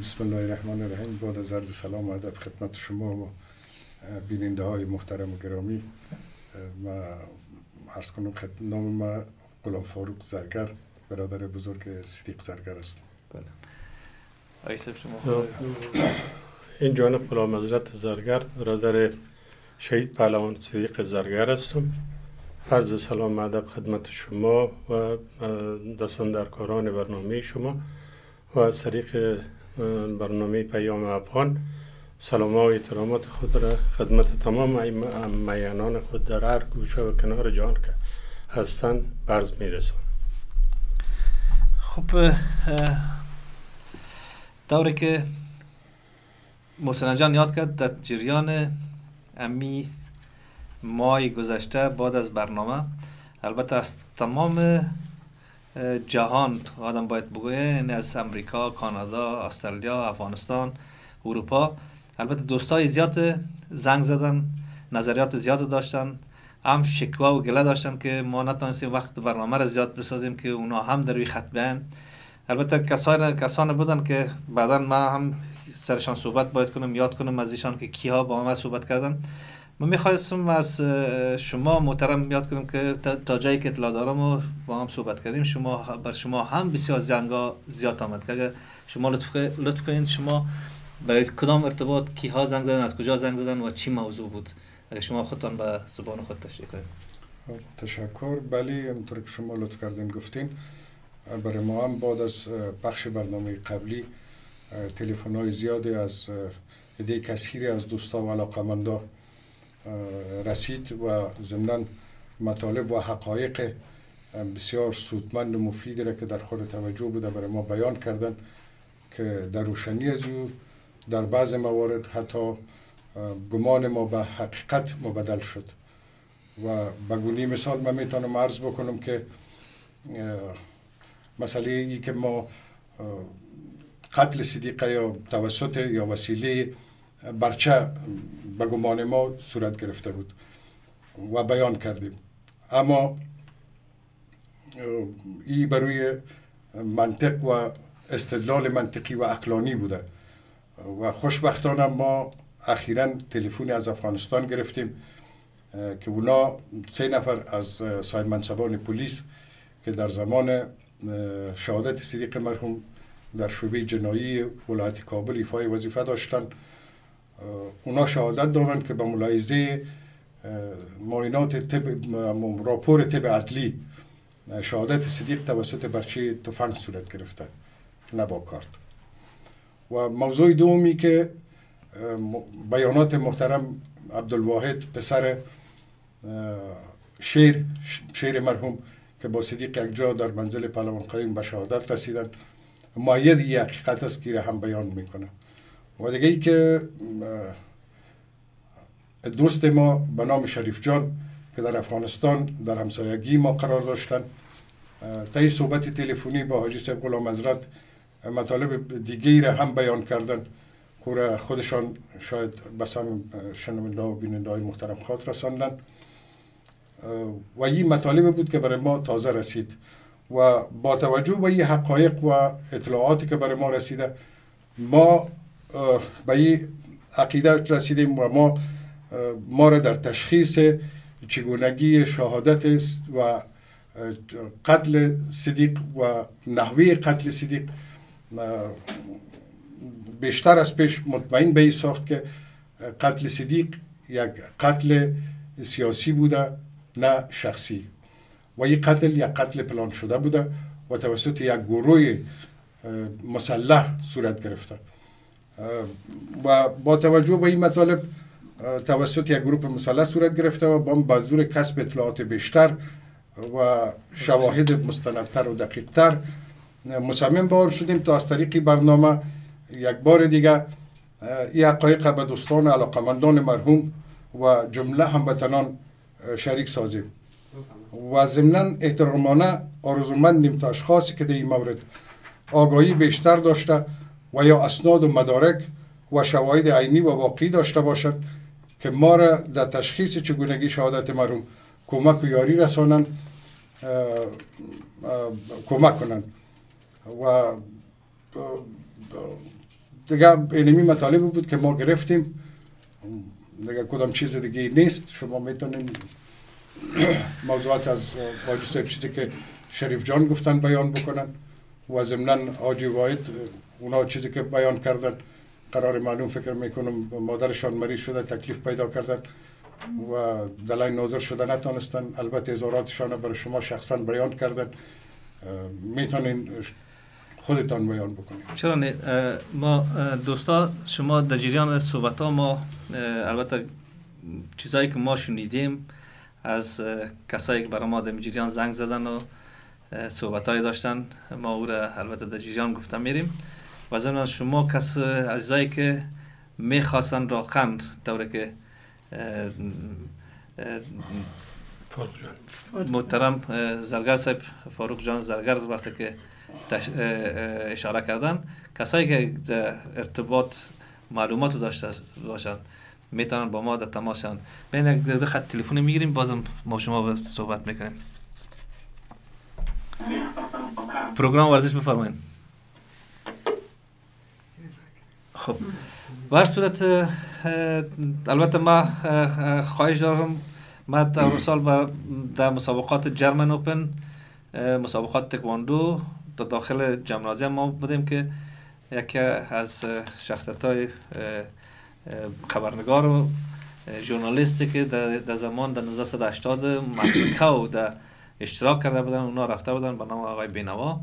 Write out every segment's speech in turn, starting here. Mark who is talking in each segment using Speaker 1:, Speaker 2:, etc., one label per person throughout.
Speaker 1: بسم الله الرحمن الرحیم. بعد از عرض سلام و ادب خدمت شما و بیننده های محترم و گرامی، ما عرض کنم نام ما غلام فاروق زرگر، برادر بزرگ صدیق زرگر است.
Speaker 2: بله. آیسب شما
Speaker 3: این جانب غلام حضرت زرگر، برادر شهید پهلوان صدیق زرگر هستم. عرض سلام و ادب خدمت شما و دستاندرکاران برنامه شما و از طریق برنامه پیام افغان سلام و احترامات خود را خدمت تمام میانان خود در هر گوشه و کنار جهان که هستند عرض می‌رسانم.
Speaker 2: خب دوره که محسن جان یاد کرد در جریان امی ماه گذشته بعد از برنامه، البته از تمام جهان آدم باید بگویه، یعنی از امریکا، کانادا، استرالیا، افغانستان، اروپا، البته دوستای زیاد زنگ زدن، نظریات زیاد داشتن، هم شکوا و گله داشتن که ما نتونستیم وقت برنامه را زیاد بسازیم که اونا هم در روی خط بیان. البته کسان بودن که بعدا ما هم سرشان صحبت باید کنم، یاد کنم از ایشان که کیها با ما صحبت کردن. من میخواستم از شما محترم یاد کنم که تا جایی که اطلاع دارم و با هم صحبت کردیم، بر شما هم بسیار زنگا زیاد آمد که اگر شما لطف کنید شما برای کدام ارتباط کیها زنگ زدن، از کجا زنگ زدن و چی موضوع بود، اگر شما خودتان به زبان خود تشریح کنید.
Speaker 1: تشکر. بله، همونطور که شما لطف کردین گفتین، برای ما هم بعد از بخش برنامه قبلی تلفن‌های زیادی از عده کثیری از دوستا و علاقه‌مندا رسید و ضمناً مطالب و حقایق بسیار سودمند و مفیدی را که در خور توجه بوده برای ما بیان کردن که در روشنی از او در بعض موارد حتی گمان ما به حقیقت مبدل شد. و بگونی مثال من میتونم عرض بکنم که مسئله ای که ما قتل صدیقه یا توسط یا وسیله برچه به گمان ما صورت گرفته بود و بیان کردیم، اما این برای منطق و استدلال منطقی و عقلانی بوده و خوشبختانه ما اخیراً تلفنی از افغانستان گرفتیم که اونا 3 نفر از صاحب منصبان پلیس که در زمان شهادت صدیق مرحوم در شعبه جنایی ولایت کابل ایفای وظیفه داشتن، اونا شهادت دادند که به ملاحظه معاینات راپور طب عدلی شهادت صدیق توسط برچه تفنگ صورت گرفته، نه با کارت. و موضوع دومی که بیانات محترم عبدالواحد پسر شیر مرحوم که با صدیق یک جا در منزل پهلوان قایم به شهادت رسیدن، مؤید این حقیقت است که هم بیان میکنه. و دیگه ای که دوست ما به نام شریف جان که در افغانستان در همسایگی ما قرار داشتن، طی صحبت تلفنی با حاجی صاحب غلام حضرت مطالب دیگری را هم بیان کردن که خودشان شاید بسام شنونده و بیننده های محترم خاطر رساندن و این مطالب بود که برای ما تازه رسید و با توجه به این حقایق و اطلاعاتی که برای ما رسیده، ما به این عقیده رسیدیم و ما را در تشخیص چگونگی شهادت و قتل صدیق و نحوه قتل صدیق بیشتر از پیش مطمئن به این ساخت که قتل صدیق یک قتل سیاسی بوده نه شخصی و این قتل یک قتل پلان شده بوده و توسط یک گروه مسلح صورت گرفته و با توجه به این مطالب توسط یک گروه مسلح صورت گرفته و با زور کسب اطلاعات بیشتر و شواهد مستندتر و دقیقتر مصمم بار شدیم تا از طریق برنامه یک بار دیگه این حقایق به دوستان علاقمندان مرحوم و جمله هموطنان شریک سازیم و ضمناً احترامانه آرزومندیم تا اشخاصی که در این مورد آگاهی بیشتر داشته و یا اسناد و مدارک و شواهد عینی و واقعی داشته باشند که ما را در تشخیص چگونگی شهادت مرحوم کمک و یاری رسانند، کمک کنند و دیگه اینمی مطالب بود که ما گرفتیم، دیگه کدام چیز دیگه نیست. شما میتونین موضوعات از حاجی صاحب چیزی که شریف جان گفتن بیان بکنن و ضمناً حاجی واحد اونا چیزی که بیان کردن قرار معلوم فکر میکنم مادرشان مریض شده تکلیف پیدا کردن و دلای ناظر شده نتونستن، البته اظهاراتشان برای شما شخصا بیان کردن، میتونین خودتان بیان بکنید.
Speaker 2: چرا نه؟ ما دوستا شما در جریان صحبت ها ما البته چیزایی که ما شنیدیم از کسایی که برای ما در جریان زنگ زدن و صحبت های داشتن، ما او را البته در جریان گفتم میریم و ضمن شما کس عزیزایی که میخواستن راقند طوری که محترم زرگر صاحب فاروق جان زرگر وقتی که اشاره کردن، کسایی که ارتباط معلومات داشته باشن میتونن با ما در تماس شن. بین یک خط تلفنی میگیریم، بازم ما شما صحبت میکنیم. پروگرام ورزش بفرمایید. خب به هر صورت البته ما خواهش دارم، ما در سال در مسابقات جرمن اوپن، مسابقات تکواندو در داخل جمنازیم ما بودیم که یکی از شخصیت‌های خبرنگار و ژورنالیستی که در زمان در 1980 مسکو در اشتراک کرده بودن، اونا رفته بودن به نام آقای بینوا.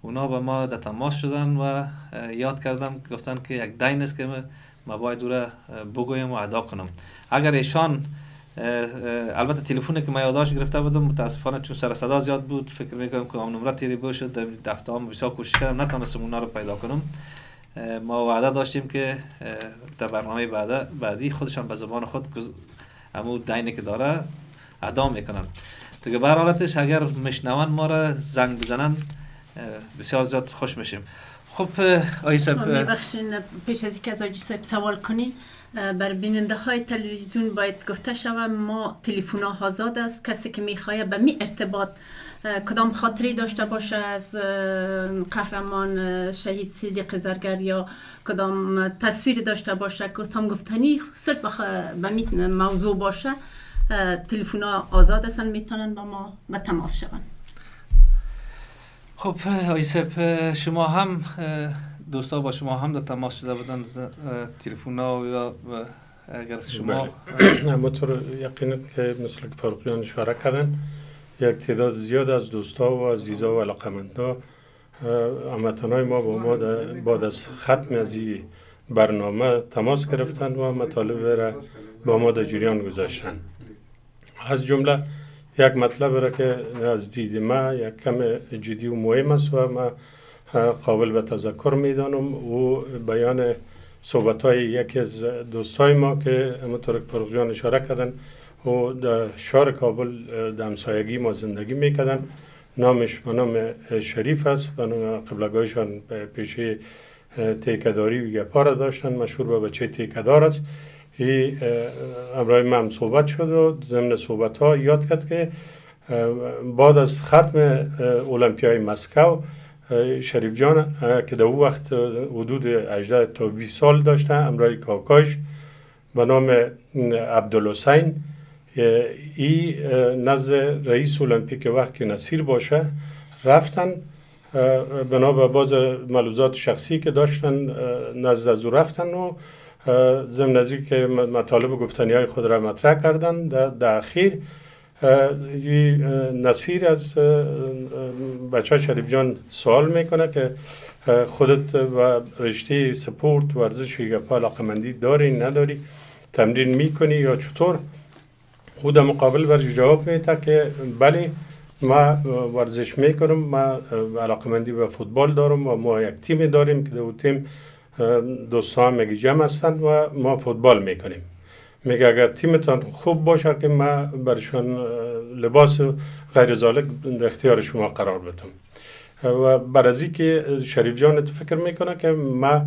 Speaker 2: اونا با ما در تماس شدن و یاد کردن، گفتن که یک دین است که ما باید او را بگویم و ادا کنم. اگر ایشان البته تلفنی که ما یادداشت گرفته بودم متاسفانه چون سر صدا زیاد بود فکر میکنم که نمره تیری بود شد، در دفترم بسیار کوشش کردم نتونستم اونا رو پیدا کنم. ما وعده داشتیم که در برنامه بعدی خودشان به زبان خود همون دینی که داره ادا میکنن. دیگه به هر حالتش اگر میشنون ما را زنگ بزنن بسیار زیاد خوش میشیم. خب آقای صاحب
Speaker 4: میبخشین پیش از اینکه از آقای صاحب سوال کنید، بر بیننده های تلویزیون باید گفته شود ما تلفن ها آزاد است. کسی که میخواد به می ارتباط کدام خاطری داشته باشه از قهرمان شهید صدیق زرگر یا کدام تصویر داشته باشه کدام گفتنی صرف به می موضوع باشه، تلفن ها آزاد هستن، میتونن با ما به تماس شون.
Speaker 2: خب آقای صاحب شما هم دوستا با شما هم در تماس شده بودن تلفن ها یا اگر شما
Speaker 3: همونطور یقینا که مثل که فاروق جان اشاره کردن یک تعداد زیاد از دوستا و عزیزا و علاقمندا هموطنای ما با ما بعد از ختم از این برنامه تماس گرفتن و مطالب را با ما در جریان گذاشتن. از جمله یک مطلب را که از دید ما یک کم جدی و مهم است و ما قابل به تذکر میدانم و بیان صحبت‌های یکی از دوستای ما که همونطور که فاروق جان اشاره کردن و در شهر کابل در همسایگی ما زندگی میکردن. نامش به نام شریف است و قبلگاهشان پیشه تیکداری و گپا داشتن، مشهور به بچه تیکدار است. این امرای من صحبت شد و ضمن صحبت ها یاد کرد که بعد از ختم المپیای مسکو شریف جان که در او وقت حدود 18 تا 20 سال داشته، امرای کاکاش به نام عبدالحسین ای نزد رئیس المپیک وقت که نصیر باشه رفتن، بنا به باز ملحوظات شخصی که داشتن نزد از او رفتن و ضمن از که مطالب گفتنی های خود را مطرح کردن. در اخیر نصیر از بچه شریف جان سوال میکنه که خودت و رشته سپورت ورزش گپا علاقمندی داری نداری، تمرین میکنی یا چطور؟ او در مقابل برش جواب میده که بله ما ورزش میکنم، ما علاقمندی به فوتبال دارم و ما یک تیم داریم که در تیم دوستان میگه جمع هستند و ما فوتبال میکنیم. میگه اگر تیمتان خوب باشه که ما برشان لباس غیر ذالک در اختیار شما قرار بدم. و برای که شریف جان فکر میکنه که ما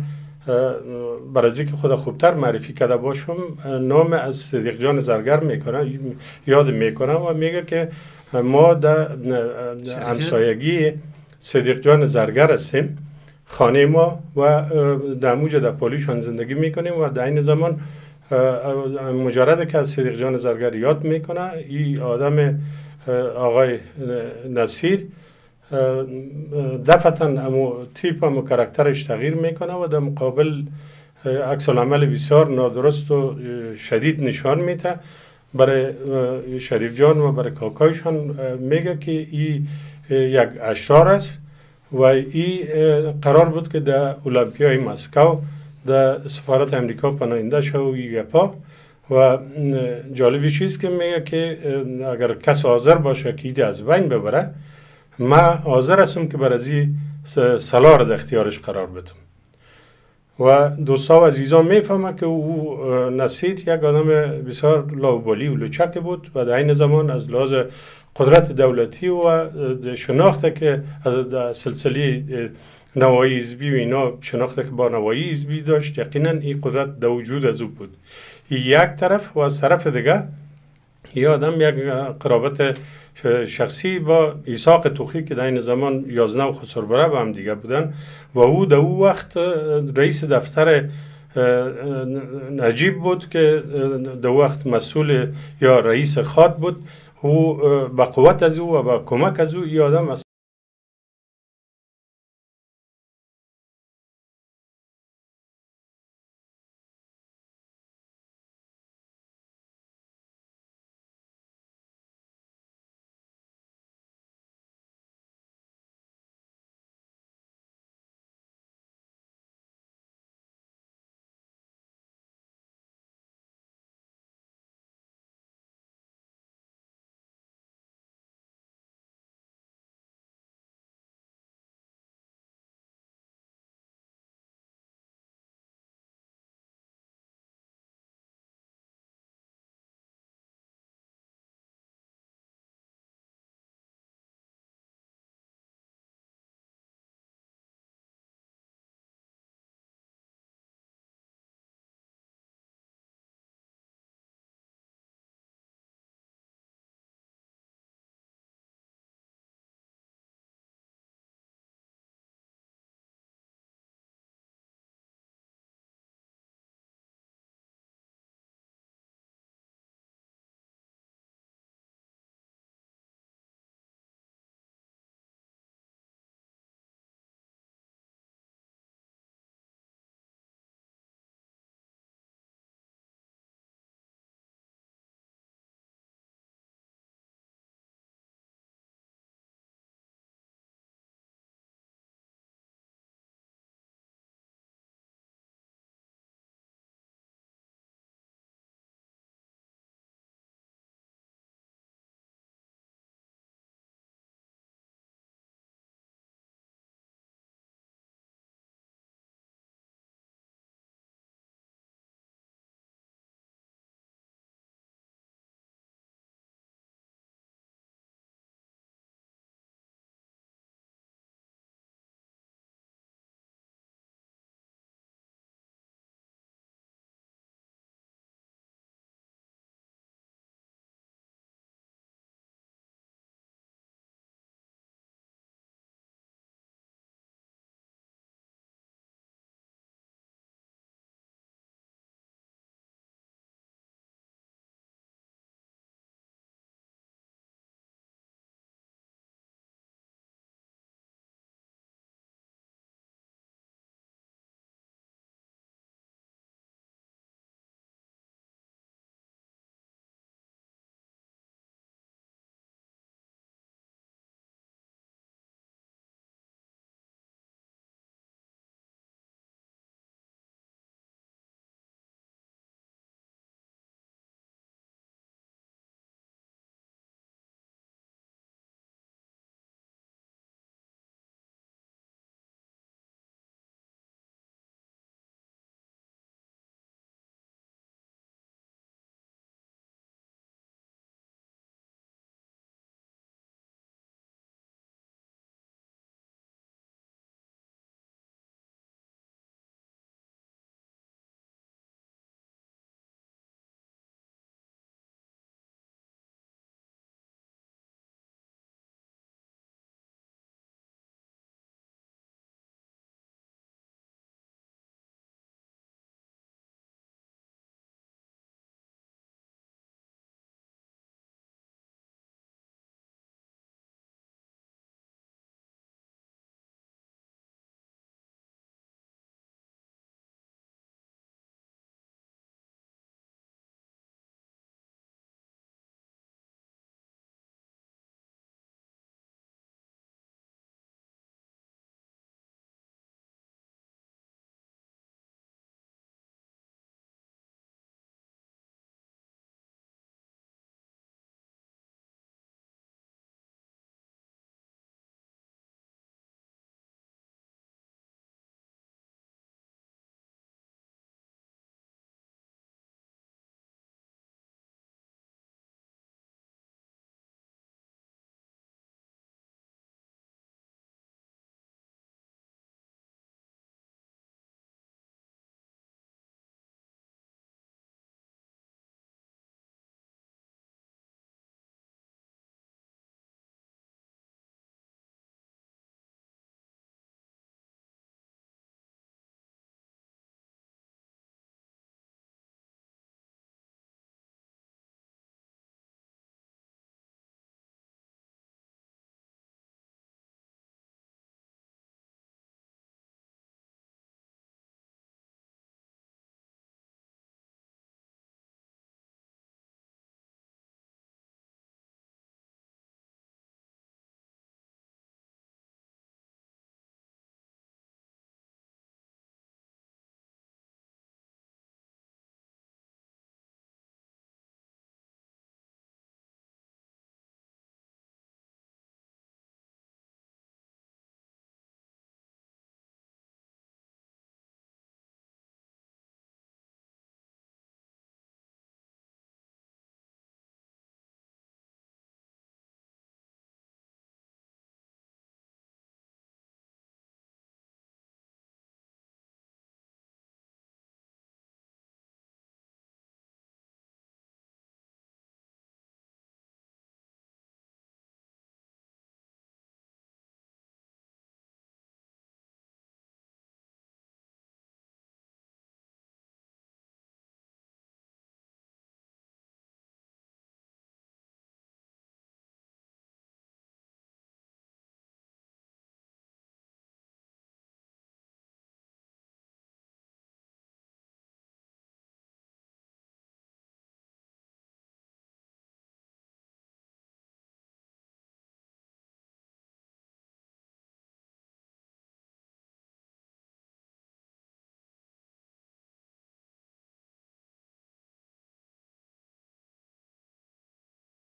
Speaker 3: برای که خود خوبتر معرفی کرده باشم نام از صدیق جان زرگر میکنه، یاد میکنه و میگه که ما در همسایگی صدیق جان زرگر هستیم خانه ما و در موجه در پالیشان زندگی میکنیم و در این زمان مجرد که از صدیق جان زرگر یاد میکنه این آدم آقای نصیر دفعتاً تیپ و کاراکترش تغییر میکنه و در مقابل عکس العمل بسیار نادرست و شدید نشان میده. برای شریف جان و برای کاکایشان میگه که این یک اشرار است و این قرار بود که در المپیای مسکو در سفارت امریکا پناهنده شد و این گپا. و جالبی چیز که میگه که اگر کس حاضر باشه که ایده از بین ببره، من حاضر هستم که برای سلاح را در اختیارش قرار بدم. و دوستا و عزیزان میفهمه که او نصیر یک آدم بسیار لاابالی و لچک بود و در این زمان از لحاظ قدرت دولتی و شناخته که از سلسله نوایی حزبی و اینا شناخته که با نوایی حزبی داشت، یقینا این قدرت در وجود از او بود. یک طرف و از طرف دیگه این آدم یک قرابت شخصی با ایساق توخی که در این زمان یازنه و خسربره با هم دیگه بودن و او در او وقت رئیس دفتر نجیب بود که در وقت مسئول یا رئیس خاط بود. او با قوت از او و با کمک از او این آدم